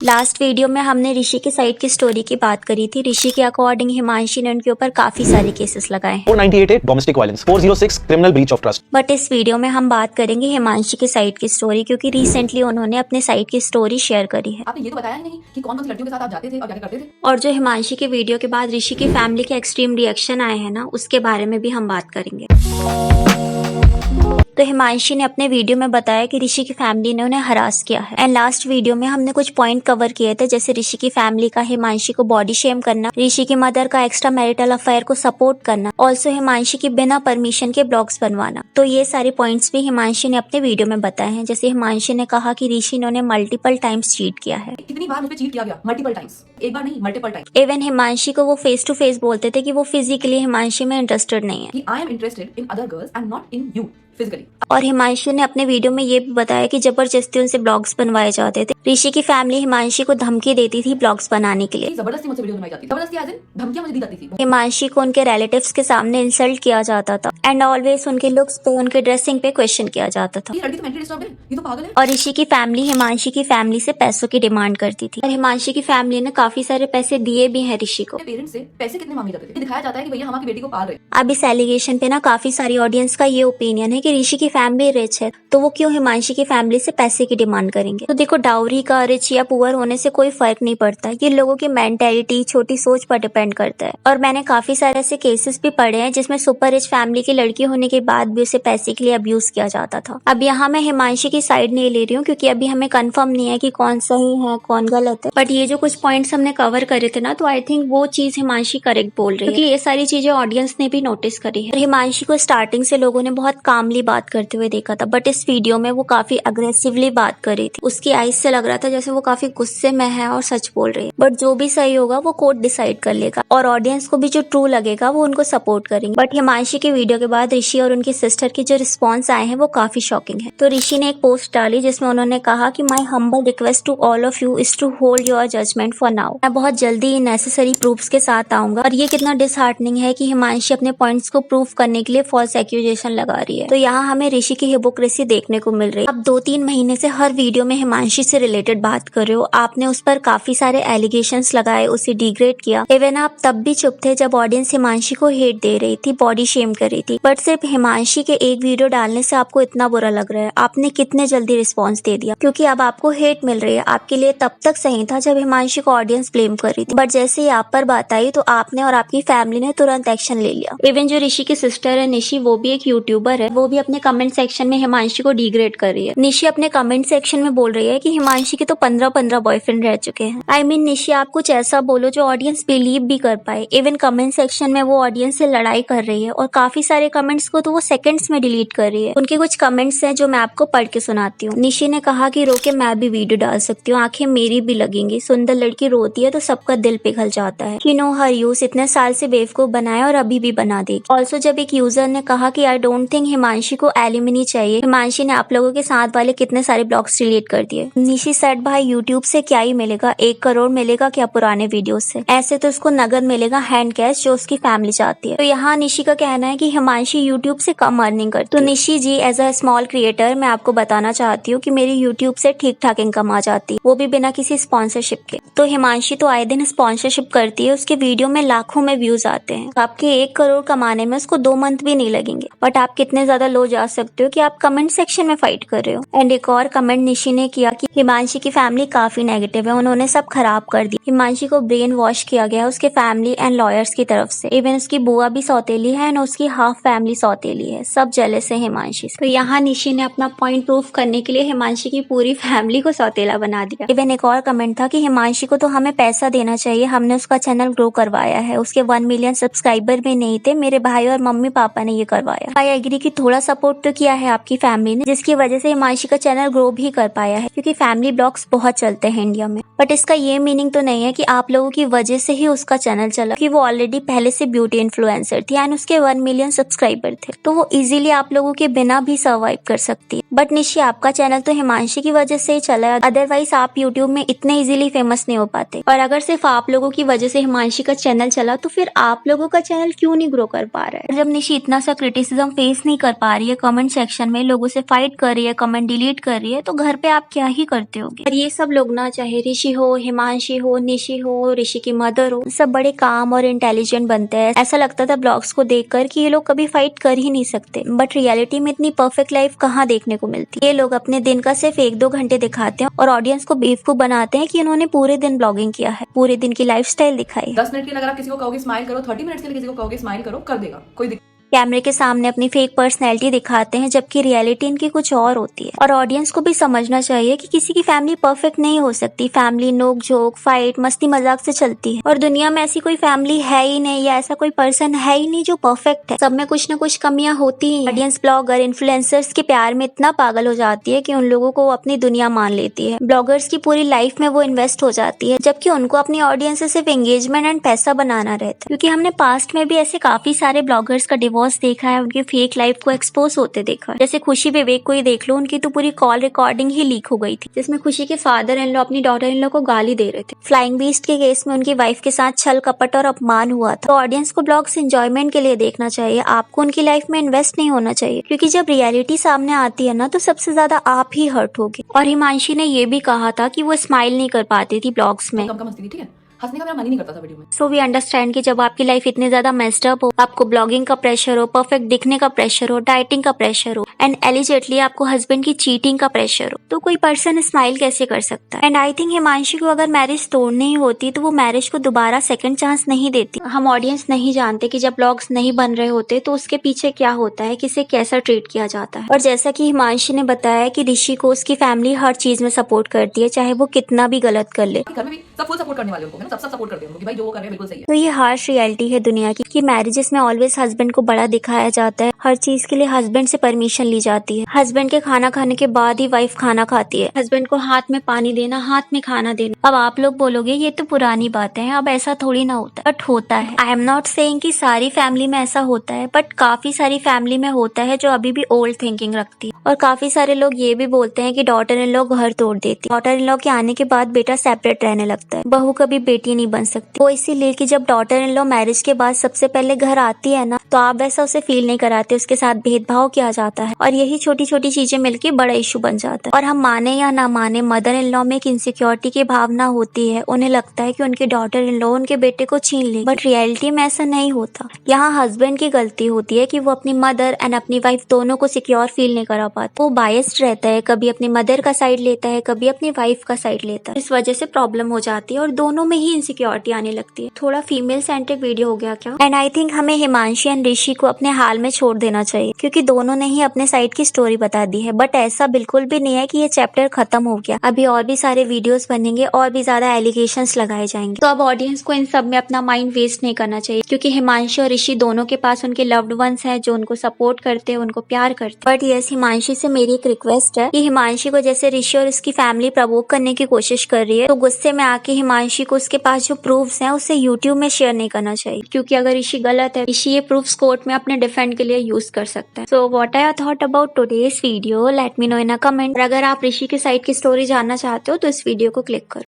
Last video में हमने ऋषि की साइड की स्टोरी की बात करी थी। ऋषि के अकॉर्डिंग हिमांशी ने उनके ऊपर काफी सारे केसेस लगाए हैं। 498 domestic violence, 406 criminal breach of trust. But इस वीडियो में हम बात करेंगे हिमांशी की साइड की स्टोरी, क्योंकि रिसेंटली उन्होंने अपने साइड की स्टोरी शेयर करी है। आपने ये तो बताया ही नहीं कि कौन कौन सी लड़कियों के साथ आप जाते थे और क्या क्या करते थे। और जो हिमांशी के वीडियो के बाद ऋषि की फैमिली के एक्सट्रीम रिएक्शन आए हैं ना, उसके बारे में भी हम बात करेंगे। तो हिमांशी ने अपने वीडियो में बताया कि ऋषि की फैमिली ने उन्हें हरास किया है। एंड लास्ट वीडियो में हमने कुछ पॉइंट कवर किए थे, जैसे ऋषि की फैमिली का हिमांशी को बॉडी शेम करना, ऋषि की मदर का एक्स्ट्रा मैरिटल अफेयर को सपोर्ट करना, ऑल्सो हिमांशी की बिना परमिशन के ब्लॉग्स बनवाना। तो ये सारे पॉइंट्स भी हिमांशी ने अपने वीडियो में बताए हैं। जैसे हिमांशी ने कहा कि ऋषि ने उन्हें मल्टीपल टाइम्स चीट किया है। कितनी बार मुझे चीट किया गया? मल्टीपल टाइम्स, एक बार नहीं मल्टीपल टाइम्स। इवन हिमांशी को वो फेस टू फेस बोलते थे कि वो फिजिकली हिमांशी में इंटरेस्टेड नहीं है, कि I am interested in other girls and not in you physically. और हिमांशी ने अपने वीडियो में ये भी बताया कि जबरदस्ती उनसे ब्लॉग्स बनवाए जाते थे। ऋषि की फैमिली हिमांशी को धमकी देती थी ब्लॉग्स बनाने के लिए। जबरदस्ती मुझसे वीडियो बनवाई जाती, जबरदस्ती एज इन धमकियां मुझे दी जाती थी। हिमांशी को उनके रिलेटिव्स के सामने इंसल्ट किया जाता था एंड ऑलवेज उनके लुक्स पे, उनके ड्रेसिंग पे क्वेश्चन किया जाता था। ये लड़की तो मेंटली डिस्टर्ब है, ये तो पागल है। और ऋषि की फैमिली हिमांशी की फैमिली से पैसों की डिमांड करती थी, और हिमांशी की फैमिली ने काफी सारे पैसे दिए भी हैं ऋषि को। पेरेंट्स से पैसे कितने मांगे जाते थे? ये दिखाया जाता है कि भैया हम आपकी बेटी को पाल रहे हैं। अब इस एलिगेशन पे ना काफी सारी ऑडियंस का ये ओपिनियन है कि ऋषि की फैमिली रिच है, तो वो क्यों हिमांशी की फैमिली से पैसे की डिमांड करेंगे। तो देखो, डाउरी का रिच या पुअर होने से कोई फर्क नहीं पड़ता, ये लोगों की मेंटेलिटी, छोटी सोच पर डिपेंड करता है। और मैंने काफी सारे ऐसे केसेस भी पढ़े हैं जिसमें सुपर रिच फैमिली की लड़की होने के बाद भी उसे पैसे के लिए अब्यूज किया जाता था। अब यहाँ मैं हिमांशी की साइड नहीं ले रही हूँ, क्योंकि अभी हमें कंफर्म नहीं है कि कौन सही है कौन गलत है। बट ये जो कुछ पॉइंट्स हमने कवर करे थे ना, तो आई थिंक वो चीज हिमांशी करेक्ट बोल रही है, क्योंकि ये सारी चीजें ऑडियंस ने भी नोटिस करी है। और हिमांशी को स्टार्टिंग से लोगों ने बहुत कामली बात करते हुए देखा था, बट इस वीडियो में वो काफी अग्रेसिवली बात कर रही थी। उसकी आईज से लग रहा था जैसे वो काफी गुस्से में है और सच बोल रही है। बट जो भी सही होगा वो कोर्ट डिसाइड कर लेगा, और ऑडियंस को भी जो ट्रू लगेगा वो उनको सपोर्ट करेंगे। बट हिमांशी के वीडियो के बाद ऋषि और उनकी सिस्टर के जो रिस्पॉन्स आए हैं वो काफी शॉकिंग है। तो ऋषि ने एक पोस्ट डाली जिसमें उन्होंने कहा कि my humble request to all of you is to hold your judgement for now. मैं बहुत जल्दी नेसेसरी प्रूफ्स के साथ आऊंगा। और ये कितना डिसहार्टनिंग है कि हिमांशी अपने पॉइंट्स को प्रूव करने के लिए फॉल्स एक्यूजेशन लगा रही है। तो यहाँ हमें ऋषि की हिपोक्रेसी देखने को मिल रही है। अब 2-3 महीने से हर वीडियो में हिमांशी से रिलेटेड बात कर रहे हो, आपने उस पर काफी सारे एलिगेशंस लगाए, उसे डिग्रेड किया। इवन आप तब भी चुप थे जब ऑडियंस हिमांशी को हेट दे रही थी, बॉडी शेम कर रही थी। बट सिर्फ हिमांशी के एक वीडियो डालने से आपको इतना बुरा लग रहा है? आपने कितने जल्दी रिस्पॉन्स दे दिया, क्योंकि अब आपको हेट मिल रही है। आपके लिए तब तक सही था जब हिमांशी को ऑडियंस ब्लेम कर रही थी, बट जैसे ही आप पर बात आई तो आपने और आपकी फैमिली ने तुरंत एक्शन ले लिया। इवन जो ऋषि की सिस्टर है निशी, वो भी एक यूट्यूबर है, वो भी अपने कमेंट सेक्शन में हिमांशी को डिग्रेड कर रही है। निशी अपने कमेंट सेक्शन में बोल रही है कि हिमांशी के तो 15 बॉयफ्रेंड रह चुके हैं। आई मीन निशी, आप कुछ ऐसा बोलो जो ऑडियंस बिलीव भी कर पाए। इवन कमेंट सेक्शन में वो ऑडियंस से लड़ाई कर रही है, और काफी सारे कमेंट्स को तो वो सेकंड्स में डिलीट कर रही है। उनके कुछ कमेंट्स हैं जो मैं आपको पढ़ के सुनाती हूँ। निशी ने कहा कि रोके मैं भी वीडियो डाल सकती हूँ, आंखें मेरी भी लगेंगी। सुंदर लड़की रोती है तो सबका दिल पिघल जाता है। कि नो हर यूज इतने साल से बेवकूफ बनाया और अभी भी बना देगी। ऑल्सो जब एक यूजर ने कहा कि आई डोंट थिंक हिमांशी को एलिमिनी चाहिए, हिमांशी ने आप लोगों के साथ वाले कितने सारे ब्लॉग्स डिलीट कर दिए। निशी सेड भाई यूट्यूब से क्या ही मिलेगा, 1 करोड़ मिलेगा क्या पुराने वीडियोस से? ऐसे तो उसको नगद मिलेगा, हैंड कैश, जो उसकी फैमिली चाहती है। तो यहाँ निशी का कहना है कि हिमांशी यूट्यूब से कम अर्निंग करती है। तो निशी जी, एज अ स्मॉल क्रिएटर मैं आपको बताना चाहती हूँ कि मेरी यूट्यूब से ठीक ठाक इनकम आ जाती है, वो भी बिना किसी स्पॉन्सरशिप के। तो हिमांशी तो आए दिन स्पॉन्सरशिप करती है, उसके वीडियो में लाखों में व्यूज आते हैं। आपके 1 करोड़ कमाने में उसको 2 मंथ भी नहीं लगेंगे। बट आप कितने ज्यादा लो जा सकते हो कि आप कमेंट सेक्शन में फाइट कर रहे हो। एंड एक और कमेंट निशी ने किया कि हिमांशी की फैमिली काफी नेगेटिव है, उन्होंने सब खराब कर दिया। हिमांशी को ब्रेन वॉश किया गया उसके फैमिली एंड लॉयर्स की तरफ से। इवन उसकी बुआ भी सौतेली है एंड उसकी हाफ फैमिली सौतेली है, सब जेलस है हिमांशी से। तो यहाँ निशी ने अपना पॉइंट प्रूव करने के लिए हिमांशी की पूरी फैमिली को सौतेला बना दिया। इवन एक और कमेंट था कि हिमांशी को तो हमें पैसा देना चाहिए, हमने उसका चैनल ग्रो करवाया है, उसके 1 मिलियन सब्सक्राइबर भी नहीं थे, मेरे भाई और मम्मी पापा ने ये करवाया। आई एग्री कि थोड़ा सपोर्ट तो किया है आपकी फैमिली ने, जिसकी वजह से हिमांशी का चैनल ग्रो भी कर पाया है, क्योंकि फैमिली ब्लॉग्स बहुत चलते हैं इंडिया में। बट इसका ये मीनिंग तो नहीं है कि आप लोगों की वजह से ही उसका चैनल चला, कि वो ऑलरेडी पहले से ब्यूटी इन्फ्लुएंसर थी एंड उसके 1 मिलियन सब्सक्राइबर थे, तो वो इजीली आप लोगों के बिना भी सर्वाइव कर सकती है। बट निशी, आपका चैनल तो हिमांशी की वजह से ही चला है, अदरवाइज आप यूट्यूब में इतने इजीली फेमस नहीं हो पाते। और अगर सिर्फ आप लोगों की वजह से हिमांशी का चैनल चला, तो फिर आप लोगों का चैनल क्यों नहीं ग्रो कर पा रहा है? जब निशी इतना सा क्रिटिसिज्म फेस नहीं कर पा आ रही है कमेंट सेक्शन में, लोगों से फाइट कर रही है, कमेंट डिलीट कर रही है, तो घर पे आप क्या ही करते होगे। और ये सब लोग ना, चाहे ऋषि हो, हिमांशी हो, निशी हो, ऋषि की मदर हो, सब बड़े काम और इंटेलिजेंट बनते हैं। ऐसा लगता था ब्लॉग्स को देखकर कि ये लोग कभी फाइट कर ही नहीं सकते, बट रियलिटी में इतनी परफेक्ट लाइफ कहाँ देखने को मिलती है। ये लोग अपने दिन का सिर्फ 1-2 घंटे दिखाते हैं और ऑडियंस को बेवकूफ बनाते हैं कि उन्होंने पूरे दिन ब्लॉगिंग किया है, पूरे दिन की लाइफस्टाइल दिखाई। 10 मिनट के लिए अगर आप किसी को कहोगे स्माइल करो, 30 मिनट के लिए किसी को कहोगे स्माइल करो, कर देगा, कोई दिक्कत। कैमरे के सामने अपनी फेक पर्सनैलिटी दिखाते हैं, जबकि रियलिटी इनकी कुछ और होती है। और ऑडियंस को भी समझना चाहिए कि किसी की फैमिली परफेक्ट नहीं हो सकती। फैमिली नोक झोंक, फाइट, मस्ती मजाक से चलती है और दुनिया में ऐसी कोई फैमिली है ही नहीं, या ऐसा कोई पर्सन है ही नहीं जो परफेक्ट है। सब में कुछ न कुछ कमियां होती ही। ऑडियंस ब्लॉगर, इन्फ्लुएंसर्स के प्यार में इतना पागल हो जाती है कि उन लोगों को अपनी दुनिया मान लेती है। ब्लॉगर्स की पूरी लाइफ में वो इन्वेस्ट हो जाती है, जबकि उनको अपनी ऑडियंस से सिर्फ एंगेजमेंट एंड पैसा बनाना रहता है। क्योंकि हमने पास्ट में भी ऐसे काफी सारे ब्लॉगर्स का डिवोर्स देखा है, उनकी फेक लाइफ को एक्सपोज होते देखा है। जैसे खुशी विवेक को ही देख लो, उनकी तो पूरी कॉल रिकॉर्डिंग ही लीक हो गई थी, जिसमें खुशी के फादर इन लॉ अपनी डॉटर इन लॉ को गाली दे रहे थे। फ्लाइंग बीस्ट के केस में उनकी वाइफ के साथ छल कपट और अपमान हुआ था। तो ऑडियंस को ब्लॉग्स एंजॉयमेंट के लिए देखना चाहिए, आपको उनकी लाइफ में इन्वेस्ट नहीं होना चाहिए, क्योंकि जब रियलिटी सामने आती है ना, तो सबसे ज्यादा आप ही हर्ट होगे। और हिमांशी ने ये भी कहा था कि वो स्माइल नहीं कर पाती थी ब्लॉग्स में। कम हंसती थी, ठीक है, हंसने का मेरा मन ही नहीं करता था वीडियो में। सो वी अंडरस्टैंड कि जब आपकी लाइफ इतनी ज्यादा मेस्ड अप हो, आपको ब्लॉगिंग का प्रेशर हो, परफेक्ट दिखने का प्रेशर हो, डाइटिंग का प्रेशर हो, एंड एलिजेटली आपको हस्बैंड की चीटिंग का प्रेशर हो, तो कोई पर्सन स्माइल कैसे कर सकता है। एंड आई थिंक हिमांशी को अगर मैरिज तोड़नी ही होती तो वो मैरिज को दोबारा सेकंड चांस नहीं देती। हम ऑडियंस नहीं जानते कि जब ब्लॉग्स नहीं बन रहे होते तो उसके पीछे क्या होता है, किसे कैसा ट्रीट किया जाता है। और जैसा कि हिमांशी ने बताया कि ऋषि को उसकी फैमिली हर चीज में सपोर्ट करती है, चाहे वो कितना भी गलत कर ले। घर में भी सब फुल सपोर्ट करने वाले उनको, सब सपोर्ट करते हैं उनको कि भाई जो वो कर रहे हैं बिल्कुल सही है। तो ये हार्श रियलिटी है दुनिया की कि मैरिजेस में ऑलवेज हस्बैंड को बड़ा दिखाया जाता है। हर चीज के लिए हस्बैंड से परमिशन ली जाती है। हस्बैंड के खाना खाने के बाद ही वाइफ खाना खाती है। हस्बैंड को हाथ में पानी देना, हाथ में खाना देना। अब आप लोग बोलोगे ये तो पुरानी बात है, अब ऐसा थोड़ी ना होता, बट होता है। आई एम नॉट सेइंग कि सारी फैमिली में ऐसा होता है, बट काफी सारी फैमिली में होता है जो अभी भी ओल्ड थिंकिंग रखती है। और काफी सारे लोग ये भी बोलते हैं कि डॉटर इन लॉ घर तोड़ देती है। डॉटर इन लॉ के आने के बाद बेटा सेपरेट रहने लगता है। बहू कभी बेटी नहीं बन सकती। वो इसीलिए कि जब डॉटर इन लॉ मैरिज के बाद सबसे पहले घर आती है ना, तो आप वैसा उसे फील नहीं कराते, उसके साथ भेदभाव किया जाता है और यही छोटी छोटी चीजें मिलकर बड़ा इशू बन जाता है। और हम माने या ना माने, मदर इन लॉ में एक इनसिक्योरिटी की भावना होती है। उन्हें लगता है कि उनकी डॉटर इन लॉ उनके बेटे को छीन ले, बट रियलिटी में ऐसा नहीं होता। यहाँ हस्बैंड की गलती होती है कि वो अपनी मदर एंड अपनी वाइफ दोनों को सिक्योर फील नहीं करा पाता। वो बायस्ड रहता है, कभी अपनी मदर का साइड लेता है, कभी अपनी वाइफ का साइड लेता है। इस वजह से प्रॉब्लम हो जाती है और दोनों में ही इनसिक्योरिटी आने लगती है। थोड़ा फीमेल सेंट्रिक वीडियो हो गया क्या? एंड आई थिंक हमें हिमांशी एंड ऋषि को अपने हाल में छोड़ देना चाहिए, क्योंकि दोनों ने ही अपने साइड की स्टोरी बता दी है। बट ऐसा बिल्कुल भी नहीं है कि ये चैप्टर खत्म हो गया। अभी और भी सारे वीडियोस बनेंगे और भी ज्यादा एलिगेशंस लगाए जाएंगे। तो अब ऑडियंस को इन सब में अपना माइंड वेस्ट नहीं करना चाहिए, क्योंकि हिमांशी और ऋषि दोनों के पास उनके लव्ड वंस हैं जो उनको सपोर्ट करते हैं, उनको प्यार करते हैं। बट यस, हिमांशी से मेरी एक रिक्वेस्ट है कि हिमांशी को जैसे ऋषि और उसकी फैमिली प्रवोक करने की कोशिश कर रही है, तो गुस्से में आके हिमांशी को उसके पास जो प्रूफ्स हैं उसे यूट्यूब में शेयर नहीं करना चाहिए, क्योंकि अगर ऋषि गलत है, ऋषि ये प्रूफ्स कोर्ट में अपने डिफेंड के लिए यूज कर सकता है। So what are your thought about today's video? Let me know in a comment. और अगर आप ऋषि के साइड की स्टोरी जानना चाहते हो तो इस वीडियो को क्लिक करो।